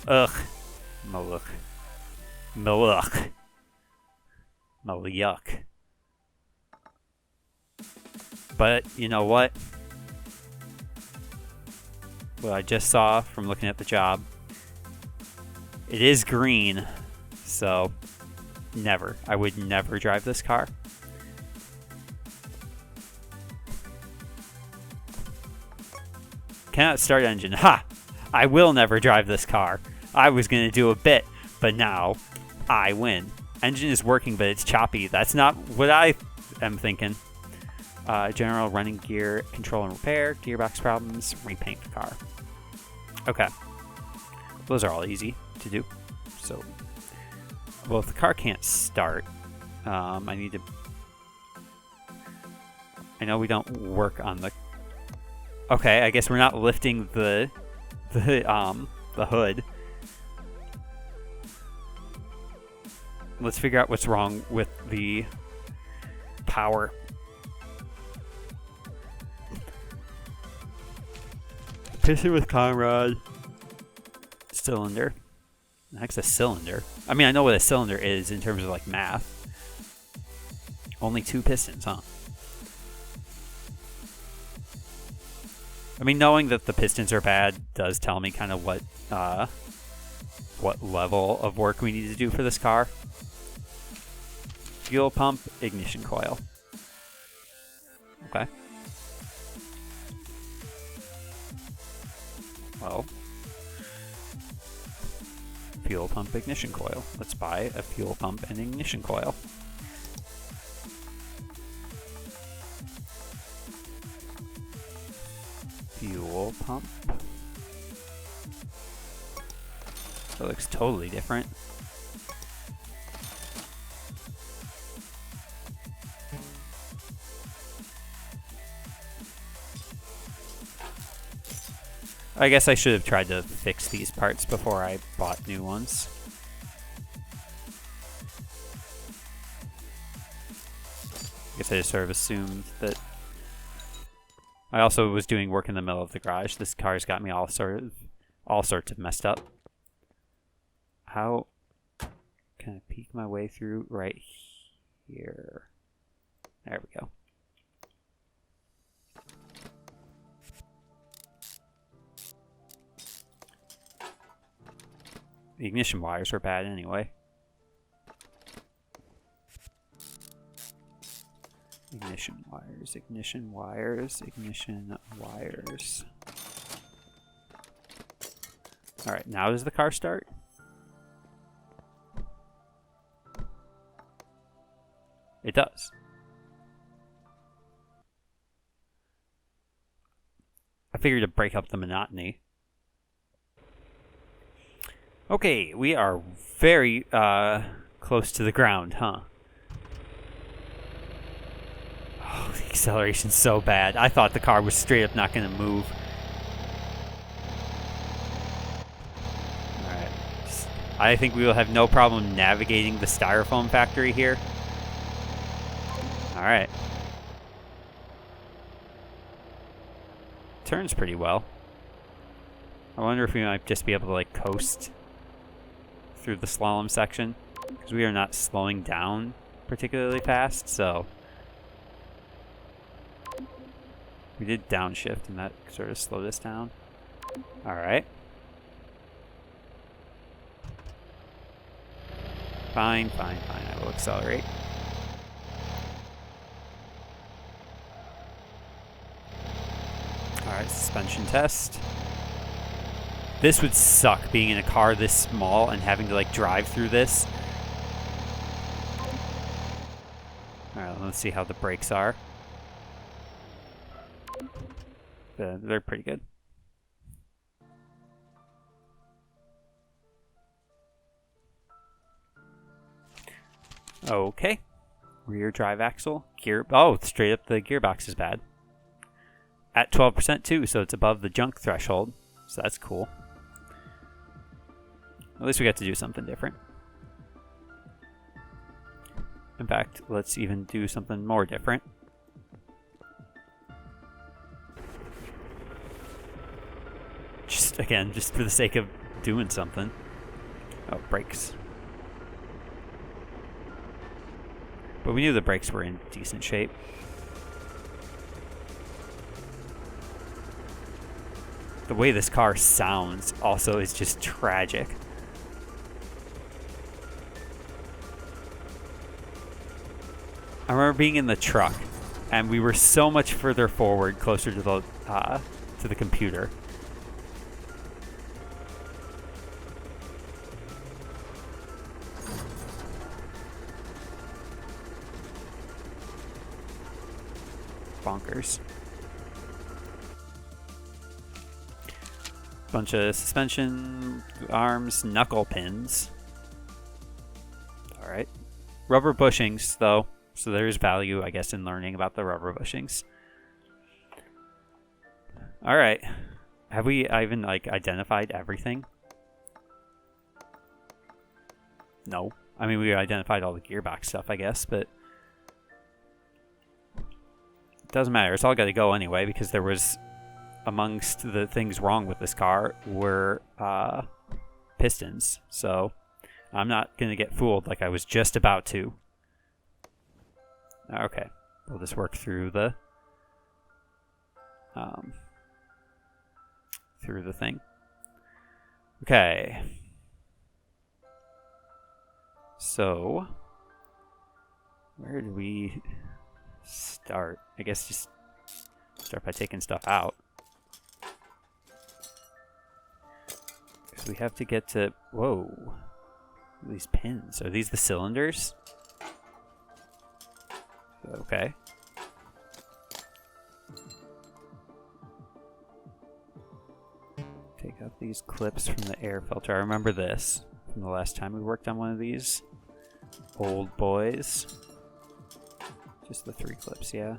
Ugh. Maluk. Maluk. Malyuk. But, you know what? What I just saw from looking at the job, it is green, so never. I would never drive this car. Cannot start engine. Ha! I will never drive this car. I was going to do a bit, but now I win. Engine is working, but it's choppy. That's not what I am thinking. General running gear, control and repair, gearbox problems, repaint the car. Okay. Those are all easy to do. So, well, if the car can't start, I need to... I know we don't work on the... Okay, I guess we're not lifting the hood. Let's figure out what's wrong with the power. Piston with Conrad. Cylinder. The heck's a cylinder? I mean, I know what a cylinder is in terms of like math. Only 2 pistons, huh? I mean, knowing that the pistons are bad does tell me kind of what level of work we need to do for this car. Fuel pump, ignition coil. Okay. Well, fuel pump, ignition coil. Let's buy a fuel pump and ignition coil. Fuel pump. That looks totally different. I guess I should have tried to fix these parts before I bought new ones. I guess I just sort of assumed that. I also was doing work in the middle of the garage. This car's got me all sorts of messed up. How can I peek my way through right here? There we go. The ignition wires were bad anyway. Ignition wires, ignition wires, ignition wires. Alright, now does the car start? It does. I figured to break up the monotony. Okay, we are very close to the ground, huh? Oh, the acceleration's so bad. I thought the car was straight up not going to move. Alright. I think we will have no problem navigating the styrofoam factory here. Alright. Turns pretty well. I wonder if we might just be able to like coast through the slalom section, because we are not slowing down particularly fast, so we did downshift and that sort of slowed us down. Alright. Fine, fine, fine. I will accelerate. Alright, suspension test. This would suck, being in a car this small and having to like drive through this. Alright, let's see how the brakes are. They're pretty good. Okay. Rear drive axle. Gear. Oh, straight up the gearbox is bad. At 12% too, so it's above the junk threshold. So that's cool. At least we got to do something different. In fact, let's even do something more different. Just, again, just for the sake of doing something. Oh, brakes. But we knew the brakes were in decent shape. The way this car sounds also is just tragic. I remember being in the truck, and we were so much further forward, closer to the computer. Bonkers. Bunch of suspension arms, knuckle pins. All right. Rubber bushings, though. So there's value, I guess, in learning about the rubber bushings. All right. Have we even, like, identified everything? No. I mean, we identified all the gearbox stuff, I guess, but it doesn't matter. It's all got to go anyway, because there was, amongst the things wrong with this car were pistons. So I'm not going to get fooled like I was just about to. Okay, we'll just work through the thing. Okay. So where do we start? I guess just start by taking stuff out. So we have to get to... Whoa. These pins. Are these the cylinders? Okay. Take out these clips from the air filter. I remember this from the last time we worked on one of these. Oldboys. Just the 3 clips, yeah.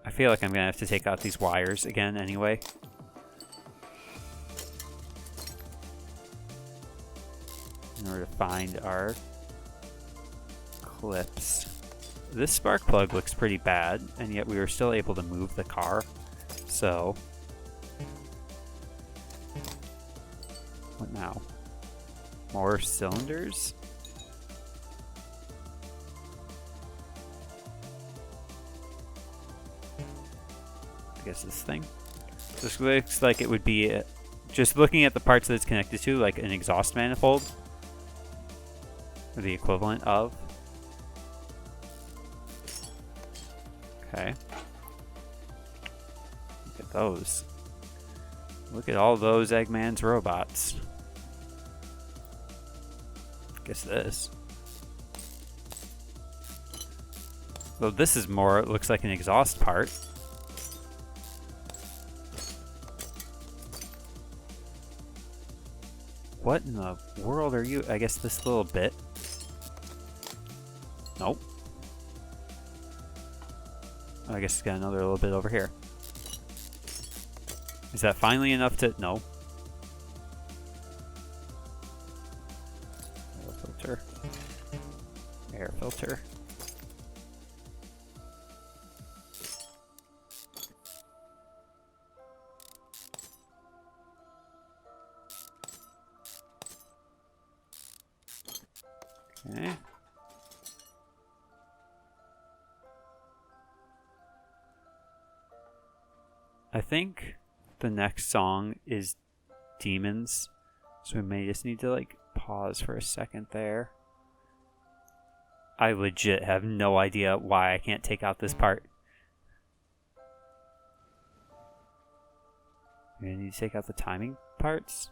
I feel like I'm going to have to take out these wires again anyway. In order to find our clips. This spark plug looks pretty bad, and yet we were still able to move the car. So, what now? More cylinders? I guess this thing. This looks like it would be, just looking at the parts that it's connected to, like an exhaust manifold. Or the equivalent of. Okay. Look at those. Look at all those Eggman's robots. Guess this. Though this is more, it looks like an exhaust part. What in the world are you? I guess this little bit. Nope. I guess it's got another little bit over here. Is that finally enough to... No. Air filter. Air filter. Okay. I think the next song is Demons, so we may just need to like pause for a second there. I legit have no idea why I can't take out this part. We're gonna need to take out the timing parts.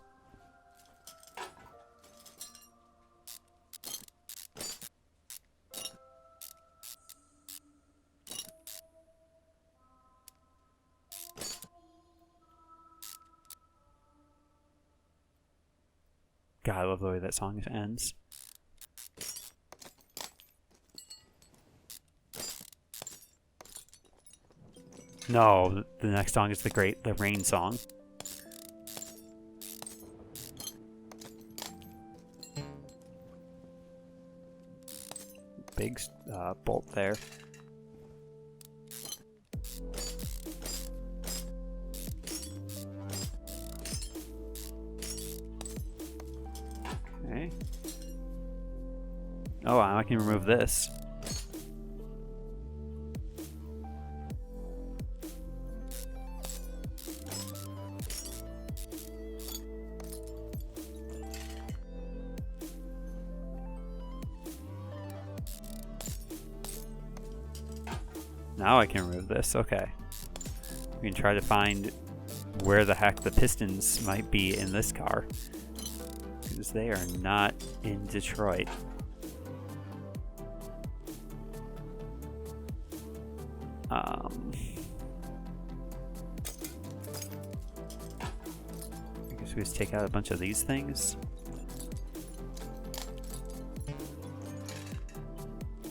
God, I love the way that song ends. No, the next song is the rain song. Big bolt there. Oh, I can remove this. Now I can remove this. Okay. We can try to find where the heck the pistons might be in this car, because they are not in Detroit. I guess we just take out a bunch of these things.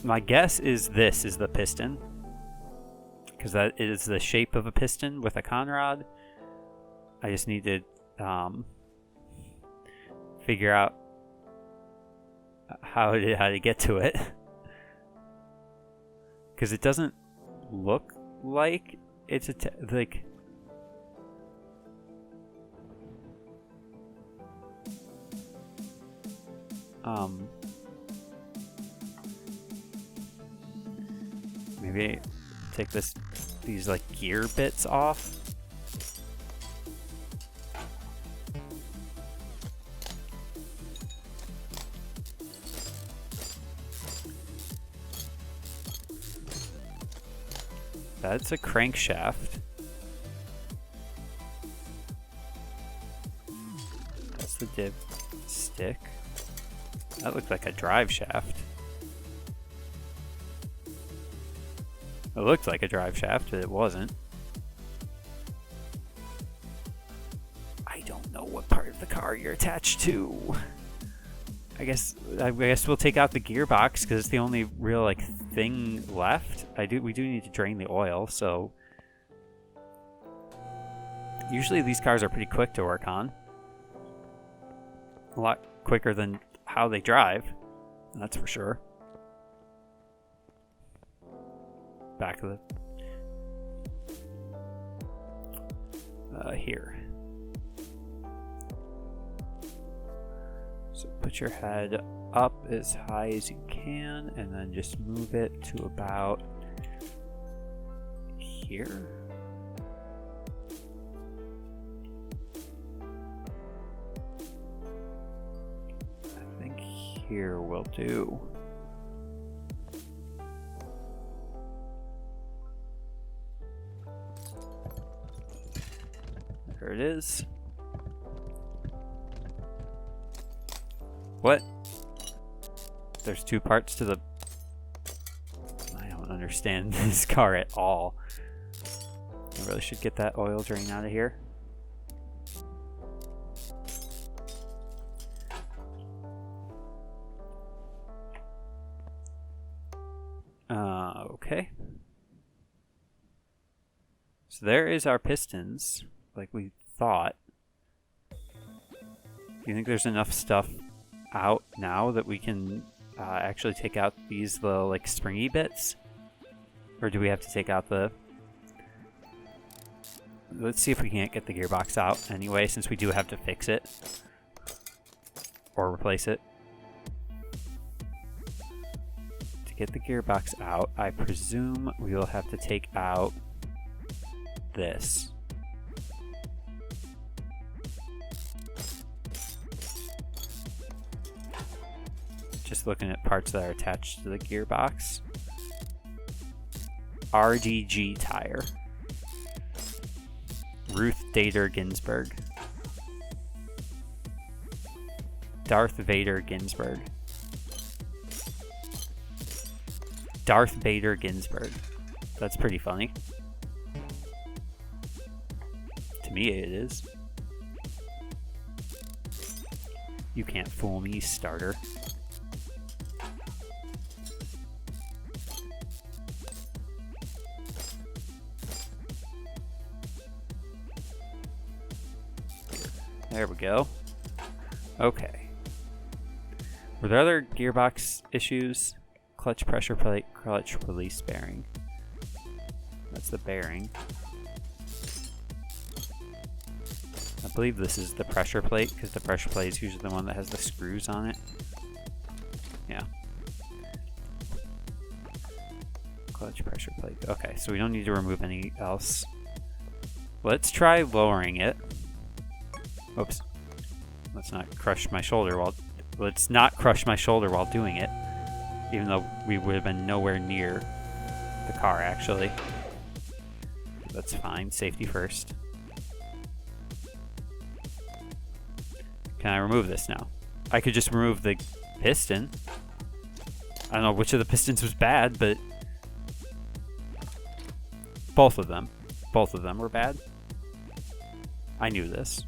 My guess is this is the piston, because that is the shape of a piston with a conrod. I just need to figure out how to get to it, because it doesn't look like it's like. Maybe take these like gear bits off. That's a crankshaft. That's the div stick. That looked like a drive shaft. It looked like a drive shaft, but it wasn't. I don't know what part of the car you're attached to. I guess we'll take out the gearbox because it's the only real like thing left. We do need to drain the oil, so usually these cars are pretty quick to work on. A lot quicker than how they drive, that's for sure. Back of the here. So put your head up as high as you can and then just move it to about here. I think here will do. There it is. What? There's two parts to the... I don't understand this car at all. I really should get that oil drain out of here. Okay. So there is our pistons, like we thought. Do you think there's enough stuff out now that we can actually take out these little like springy bits? Or do we have to take out the... Let's see if we can't get the gearbox out anyway, since we do have to fix it. Or replace it. To get the gearbox out, I presume we will have to take out this. Just looking at parts that are attached to the gearbox. RDG tire. Ruth Bader Ginsburg. Darth Vader Ginsburg. Darth Vader Ginsburg. That's pretty funny. To me, it is. You can't fool me, starter. There we go. Okay. Were there other gearbox issues? Clutch pressure plate, clutch release bearing. That's the bearing. I believe this is the pressure plate, because the pressure plate is usually the one that has the screws on it. Yeah. Pressure plate. Okay, so we don't need to remove any else. Let's try lowering it. Oops. Let's not crush my shoulder while doing it. Even though we would have been nowhere near the car, actually. That's fine. Safety first. Can I remove this now? I could just remove the piston. I don't know which of the pistons was bad, but both of them were bad. I knew this.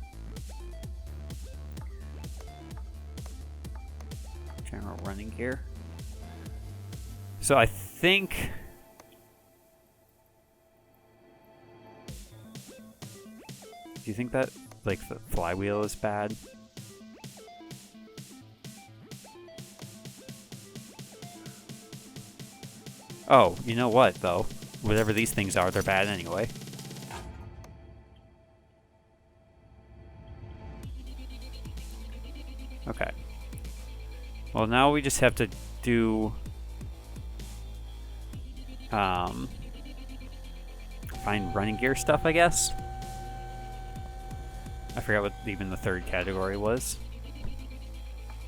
General running gear. So I think do you think that like the flywheel is bad? Oh, you know what, though? Whatever these things are, they're bad anyway. Okay. Well, now we just have to do... find running gear stuff, I guess? I forgot what even the third category was.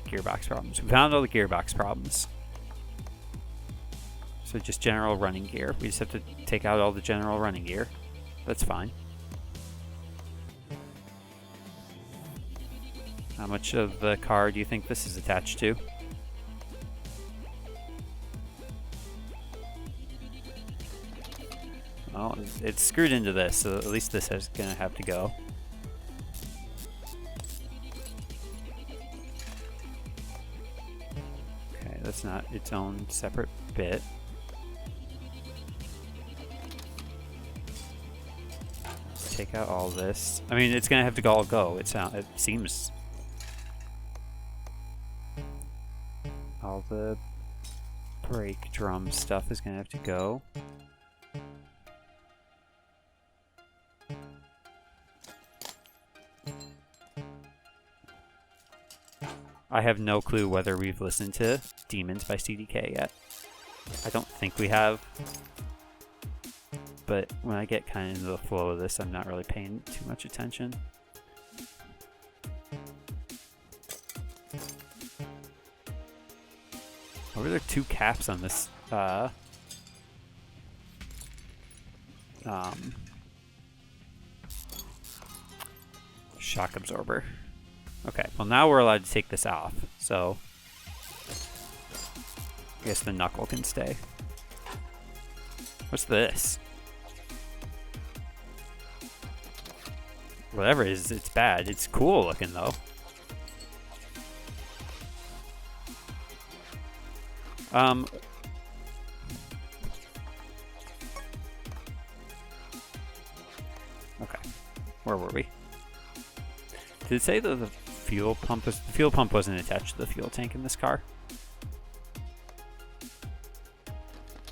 Gearbox problems. We found all the gearbox problems. So just general running gear. We just have to take out all the general running gear. That's fine. How much of the car do you think this is attached to? Well, it's screwed into this, so at least this is gonna have to go. Okay, that's not its own separate bit. Take out all this. I mean, it's gonna have to all go. It seems. All the brake drum stuff is gonna have to go. I have no clue whether we've listened to Demons by CDK yet. I don't think we have. But when I get kind of into the flow of this, I'm not really paying too much attention. Why were there two caps on this shock absorber? Okay, well now we're allowed to take this off, so I guess the knuckle can stay. What's this? Whatever it is, it's bad. It's cool looking, though. Okay. Where were we? Did it say that the fuel pump wasn't attached to the fuel tank in this car?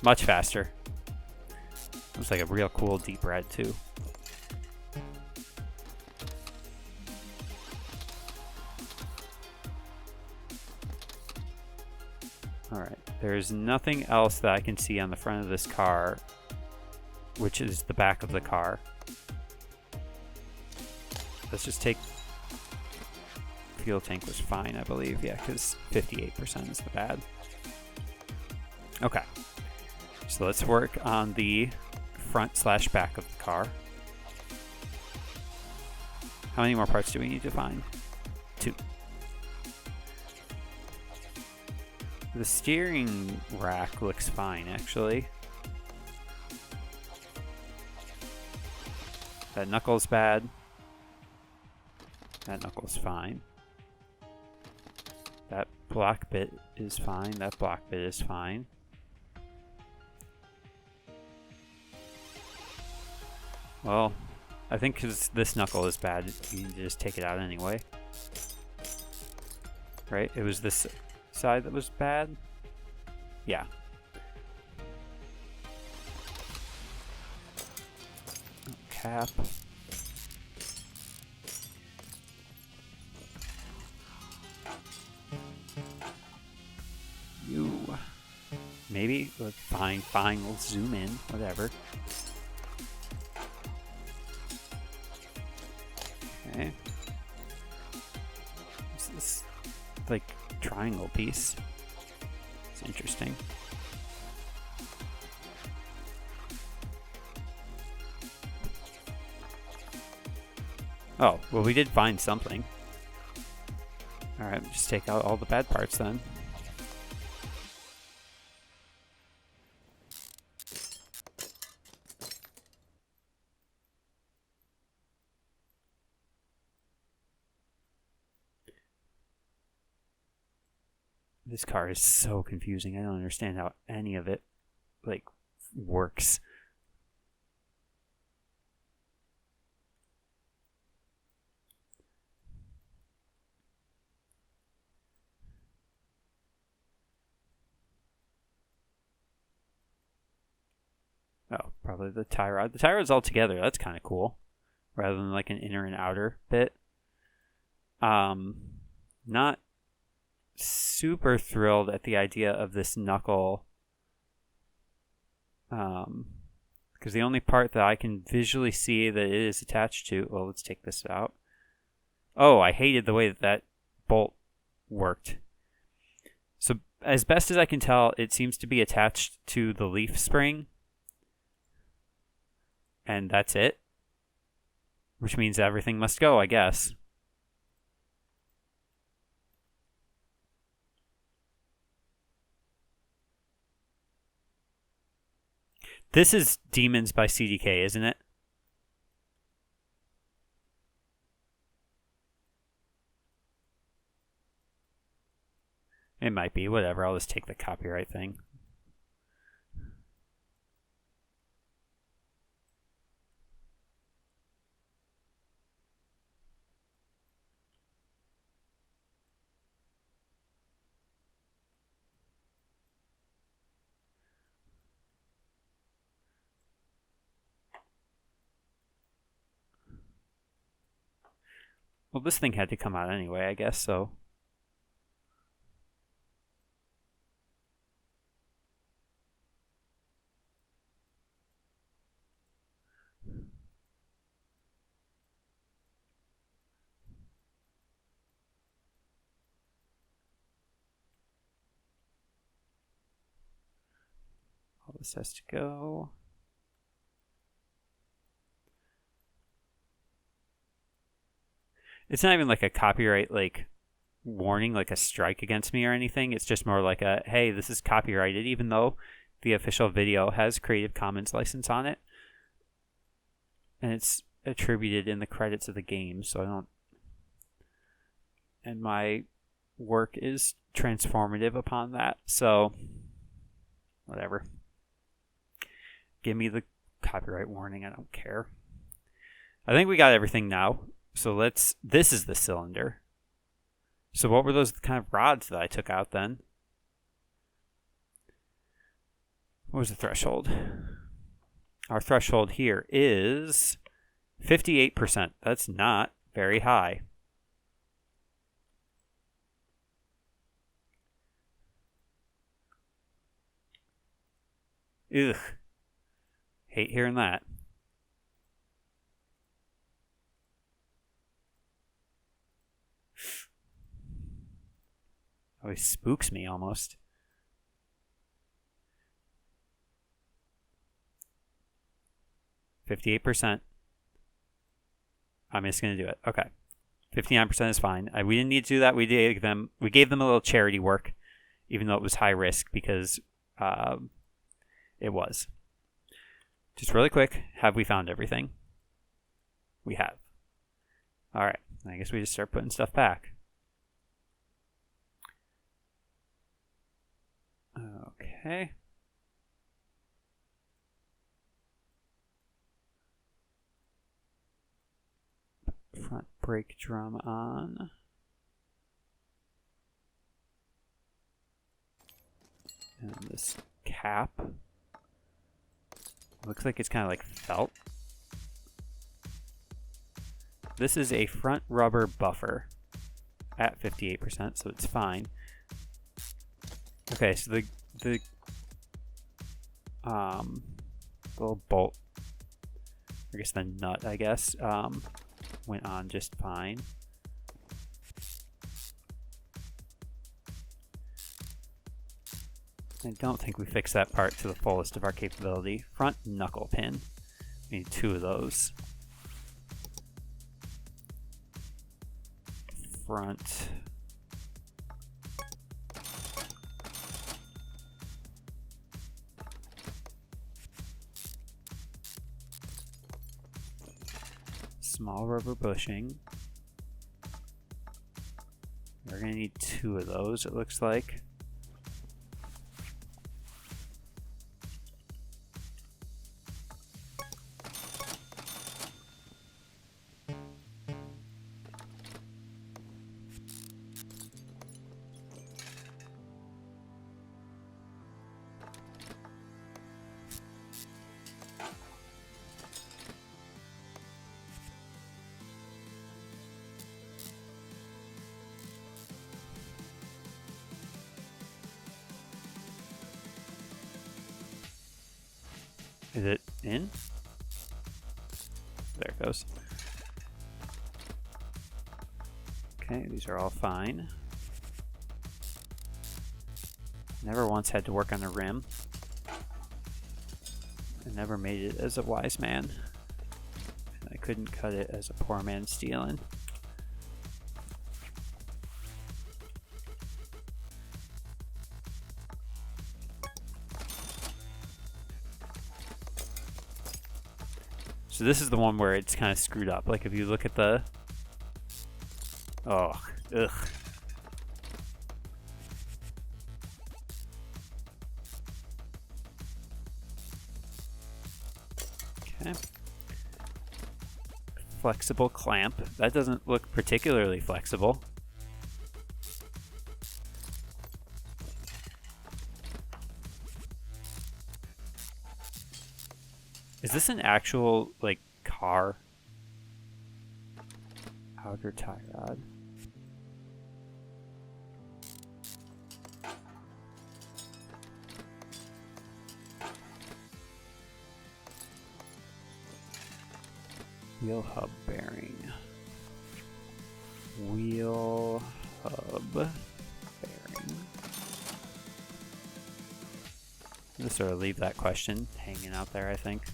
Much faster. Looks like a real cool deep red, too. Alright, there's nothing else that I can see on the front of this car, which is the back of the car. Let's just take... Fuel tank was fine, I believe, yeah, because 58% is the bad. Okay, so let's work on the front/back of the car. How many more parts do we need to find? 2. The steering rack looks fine, actually. That knuckle's bad. That knuckle's fine. That block bit is fine. That block bit is fine. Well, I think because this knuckle is bad, you need to just take it out anyway. Right? It was this side that was bad? Yeah. Cap. maybe. Fine, we'll zoom in, whatever. Okay. What's this, like, triangle piece? It's interesting. Oh, well, we did find something. Alright, just take out all the bad parts then. This car is so confusing. I don't understand how any of it, like, works. Oh, probably the tie rod. The tie rod's all together. That's kind of cool. Rather than like an inner and outer bit. Not super thrilled at the idea of this knuckle. Because the only part that I can visually see that it is attached to... Well, let's take this out. Oh, I hated the way that that bolt worked. So, as best as I can tell, it seems to be attached to the leaf spring. And that's it. Which means everything must go, I guess. This is Demons by CDK, isn't it? It might be. Whatever. I'll just take the copyright thing. Well, this thing had to come out anyway, I guess, so... All this has to go. It's not even like a copyright like warning, like a strike against me or anything. It's just more like a, hey, this is copyrighted, even though the official video has Creative Commons license on it. And it's attributed in the credits of the game, so I don't... And my work is transformative upon that, so... Whatever. Give me the copyright warning, I don't care. I think we got everything now. So let's... This is the cylinder. So what were those kind of rods that I took out then? What was the threshold? Our threshold here is 58%. That's not very high. Ugh. Hate hearing that. Always spooks me almost. %. I'm just gonna do it. Okay. 59% is fine. We didn't need to do that. We gave them a little charity work, even though it was high risk because it was. Just really quick, have we found everything? We have. All right. I guess we just start putting stuff back. Okay. Front brake drum on. And this cap. Looks like it's kind of like felt. This is a front rubber buffer at 58%, so it's fine. Okay, so the little bolt, I guess the nut, went on just fine. I don't think we fixed that part to the fullest of our capability. Front knuckle pin. We need 2 of those. Front. Small rubber bushing. We're going to need 2 of those, it looks like. Is it in? There it goes. Okay, these are all fine. Never once had to work on a rim. I never made it as a wise man. I couldn't cut it as a poor man stealing. So this is the one where it's kind of screwed up. Like if you look at the... Oh, ugh. Okay. Flexible clamp. That doesn't look particularly flexible. Is this an actual, like, car? Outer tie rod. Wheel hub bearing. Wheel hub bearing. Just sort of leave that question hanging out there, I think.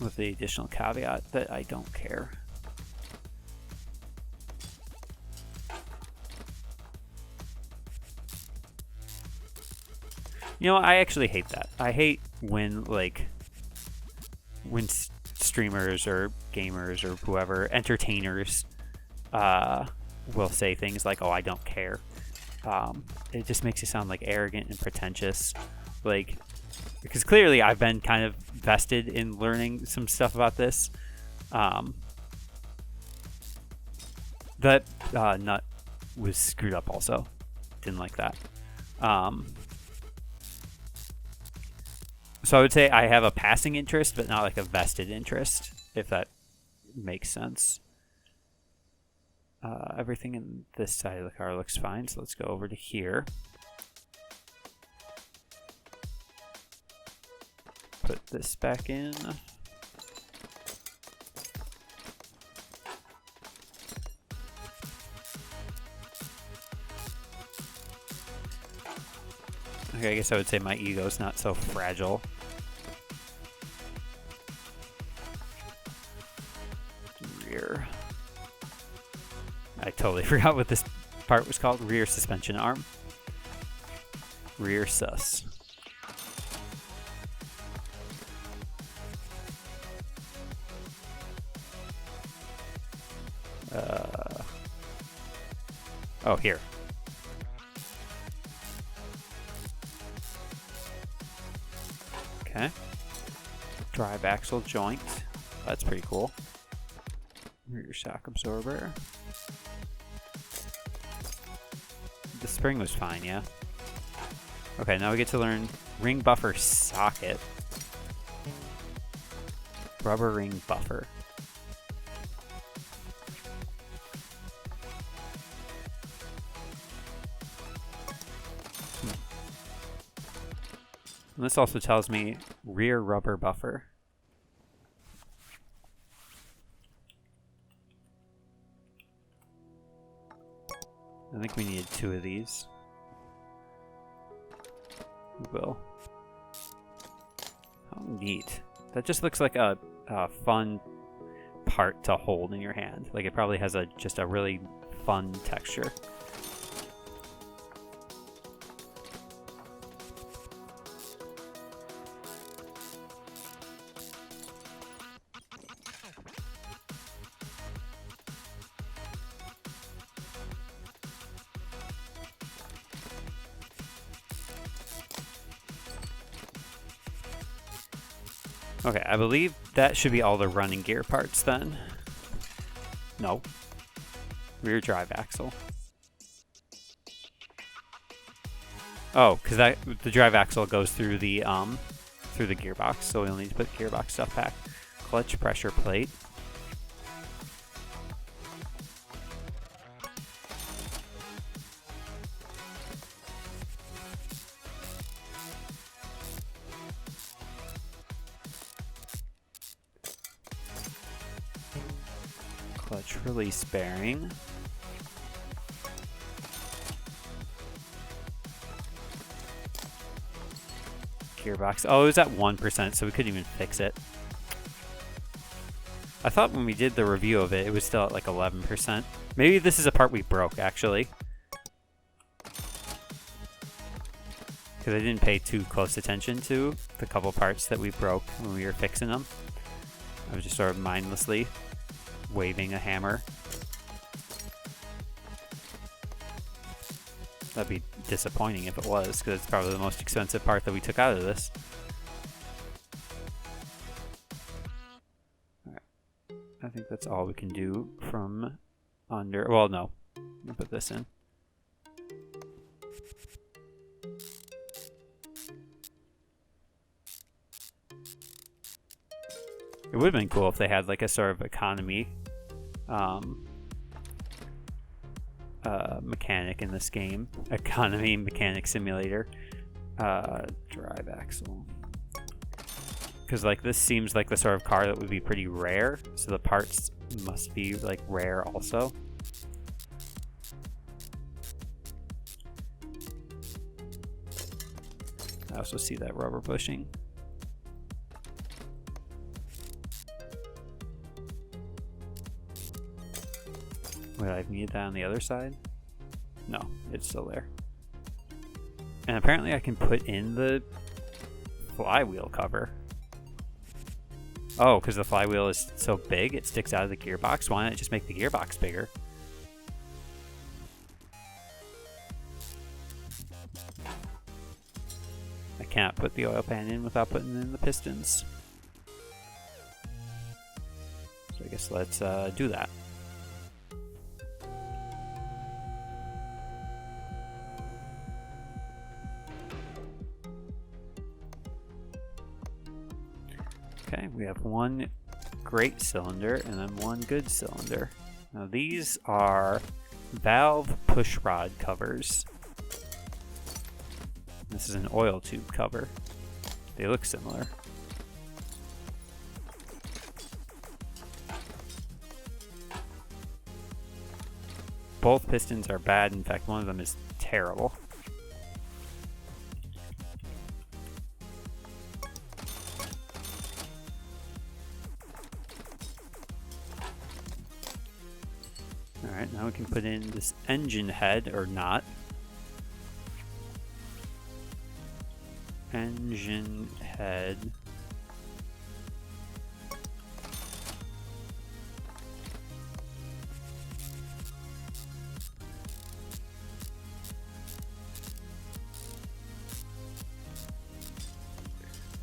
With the additional caveat that I don't care. You know, I actually hate that. I hate when, like, when streamers or gamers or whoever, entertainers, will say things like, oh, I don't care. It just makes you sound, like, arrogant and pretentious. Like, because clearly I've been kind of vested in learning some stuff about this. That nut was screwed up also. Didn't like that. So I would say I have a passing interest, but not like a vested interest, if that makes sense. Everything in this side of the car looks fine, so let's go over to here. Put this back in. Okay, I guess I would say my ego's not so fragile. Rear. I totally forgot what this part was called. Rear suspension arm. Rear sus. Oh, here. Okay. Drive axle joint. That's pretty cool. Rear shock absorber. The spring was fine, yeah. Okay, now we get to learn ring buffer socket. Rubber ring buffer. And this also tells me rear rubber buffer. I think we needed 2 of these. We will. How neat. That just looks like a fun part to hold in your hand. Like it probably has just a really fun texture. Okay, I believe that should be all the running gear parts then. No. Rear drive axle. Oh, because the drive axle goes through the gearbox, so we'll need to put gearbox stuff back. Clutch pressure plate. Clutch release bearing. Gearbox. Oh, it was at 1%, so we couldn't even fix it. I thought when we did the review of it, it was still at like 11%. Maybe this is a part we broke, actually. Because I didn't pay too close attention to the couple parts that we broke when we were fixing them. I was just sort of mindlessly waving a hammer. That'd be disappointing if it was, because it's probably the most expensive part that we took out of this. Alright. I think that's all we can do from under. Well, no. Let me put this in. It would have been cool if they had like a sort of economy mechanic in this game. Economy mechanic simulator. Drive axle. Because like this seems like the sort of car that would be pretty rare, so the parts must be like rare also. I also see that rubber bushing. Would I have needed that on the other side? No, it's still there. And apparently I can put in the flywheel cover. Oh, because the flywheel is so big, it sticks out of the gearbox. Why not just make the gearbox bigger? I can't put the oil pan in without putting in the pistons. So I guess let's do that. Okay, we have one great cylinder and then one good cylinder. Now these are valve push rod covers. This is an oil tube cover. They look similar. Both pistons are bad. In fact, one of them is terrible. Alright, now we can put in this engine head, or not. Engine head.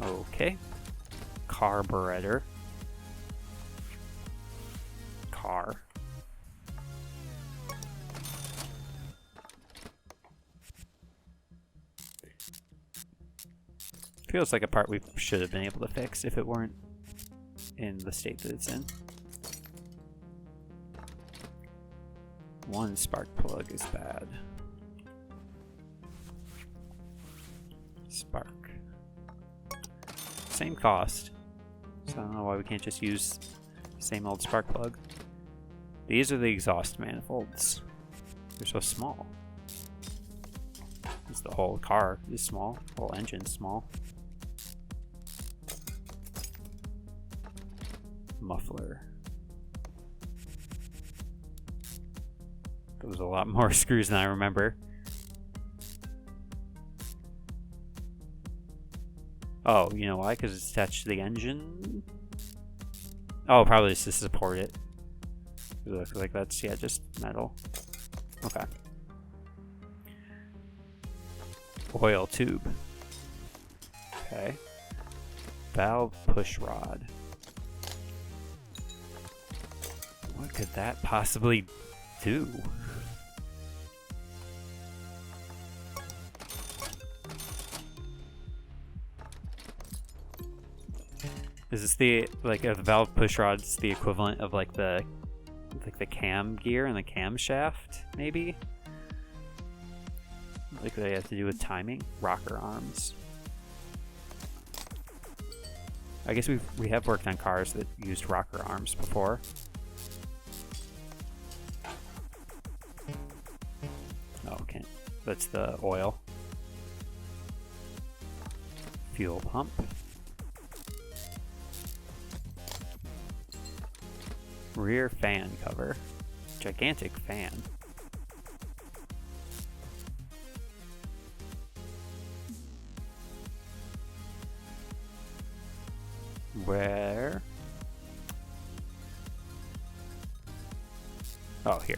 Okay. Carburetor. Car. Feels like a part we should have been able to fix if it weren't in the state that it's in. One spark plug is bad. Spark. same cost. So I don't know why we can't just use the same old spark plug. These are the exhaust manifolds. They're so small. The whole car is small. The whole engine's small. Muffler. There was a lot more screws than I remember. Oh, you know why? Because it's attached to the engine? Oh, probably just to support it. It looks like that's, yeah, just metal. Okay. Oil tube. Okay. Valve push rod. What could that possibly do? Is this the, like, the valve push rod's the equivalent of like the cam gear and the camshaft, maybe? Like they have to do with timing? Rocker arms. I guess we have worked on cars that used rocker arms before. Oh, okay. That's the oil. Fuel pump. Rear fan cover. Gigantic fan. Where? Oh, here.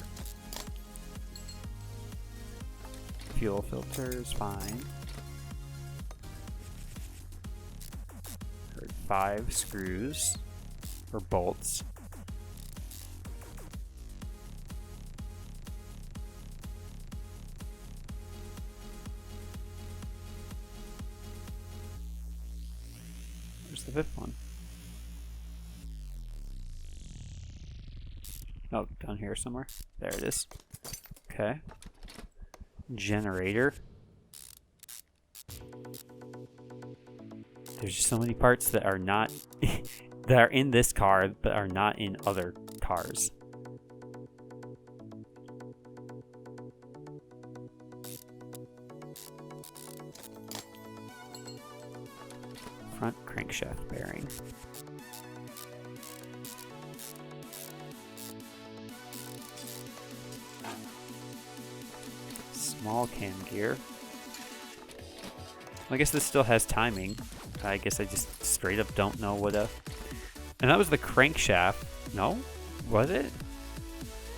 Fuel filters, fine. Heard 5 screws or bolts. Where's the 5th one? Oh, down here somewhere. There it is. Okay. Generator. There's just so many parts that are not that are in this car but are not in other cars. Front crankshaft bearing. Small cam gear. I guess this still has timing. I guess I just straight up don't know what a... And that was the crankshaft. No? Was it?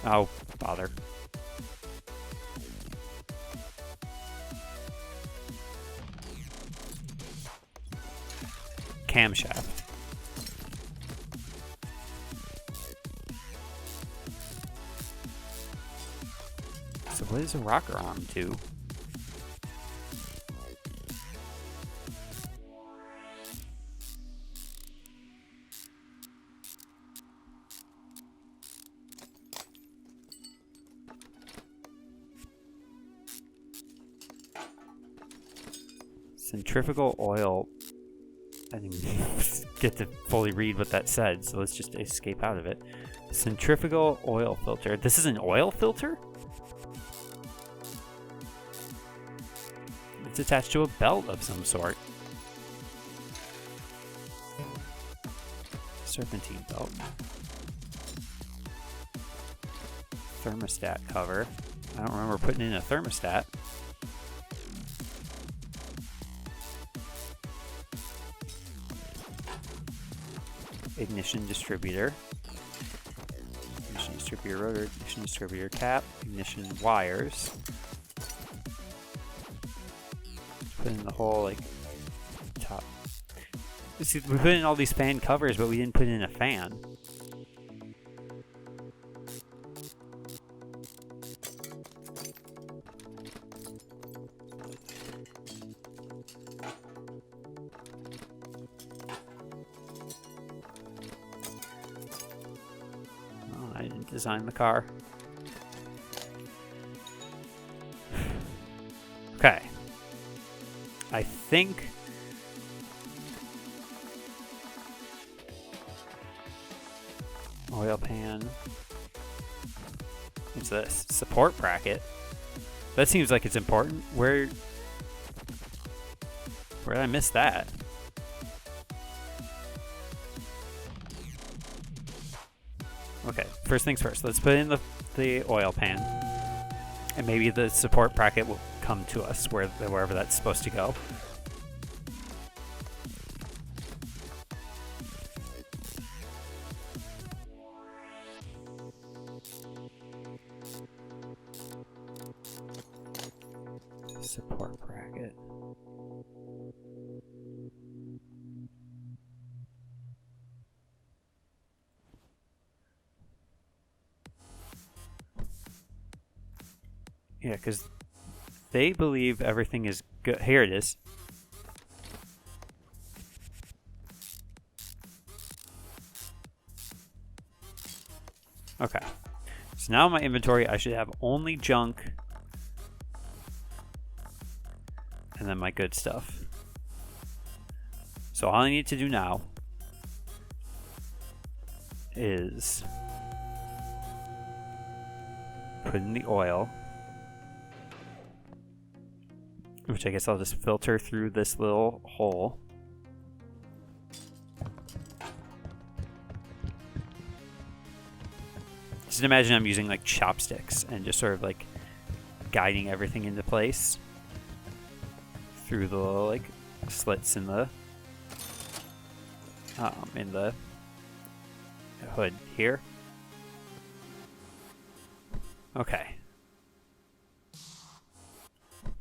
Oh, bother. Camshaft. So what does a rocker arm do? Centrifugal oil. I didn't even get to fully read what that said, so let's just escape out of it. Centrifugal oil filter. This is an oil filter? It's attached to a belt of some sort. Serpentine belt. Thermostat cover. I don't remember putting in a thermostat. Ignition distributor. Ignition distributor rotor. Ignition distributor cap. Ignition wires. Put in the whole, like, top. See, we put in all these fan covers, but we didn't put in a fan. Oh, I didn't design the car. Okay. I think Oil pan. What's this? Support bracket. That seems like it's important. Where did I miss that? Okay, first things first. Let's put in the oil pan. And maybe the support bracket will come to us wherever that's supposed to go. Support bracket. Yeah, because they believe everything is good. Here it is. Okay. So now in my inventory, I should have only junk. And then my good stuff. So all I need to do now is put in the oil. Which I guess I'll just filter through this little hole. Just imagine I'm using like chopsticks and just sort of like guiding everything into place through the little like slits in the hood here. Okay.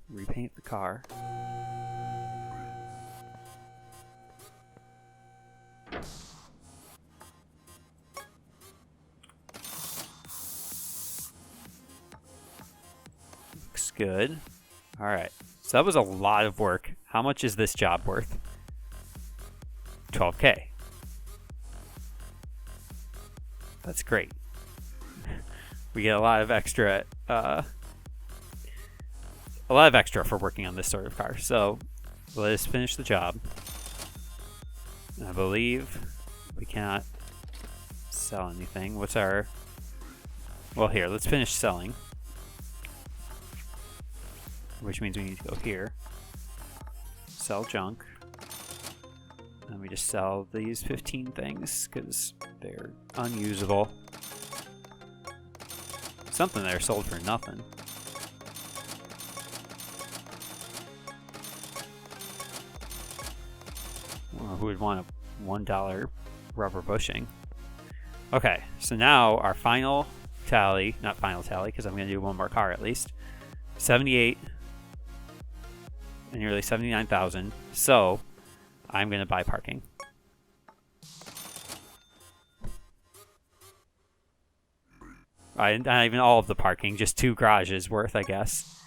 Repaint the car. Looks good. All right. So that was a lot of work. How much is this job worth? 12K. That's great. We get a lot of extra for working on this sort of car. So let us finish the job. And I believe we cannot sell anything. What's our... Well, here, let's finish selling. Which means we need to go here. Sell junk. And we just sell these 15 things because they're unusable. Something there sold for nothing. Well, who would want a $1 rubber bushing? Okay, so now our final tally, not final tally because I'm going to do one more car at least. 78 and nearly 79,000. So I'm going to buy parking. Not even all of the parking, just 2 garages worth, I guess.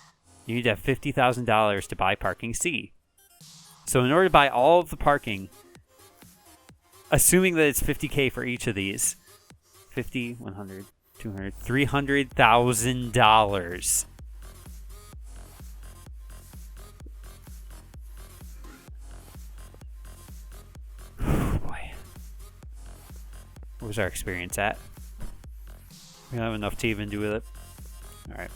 You need to have $50,000 to buy parking C. So in order to buy all of the parking, assuming that it's 50K for each of these, 50, 100, 200, $300,000. Boy. What was our experience at? We don't have enough to even do with it. Alright.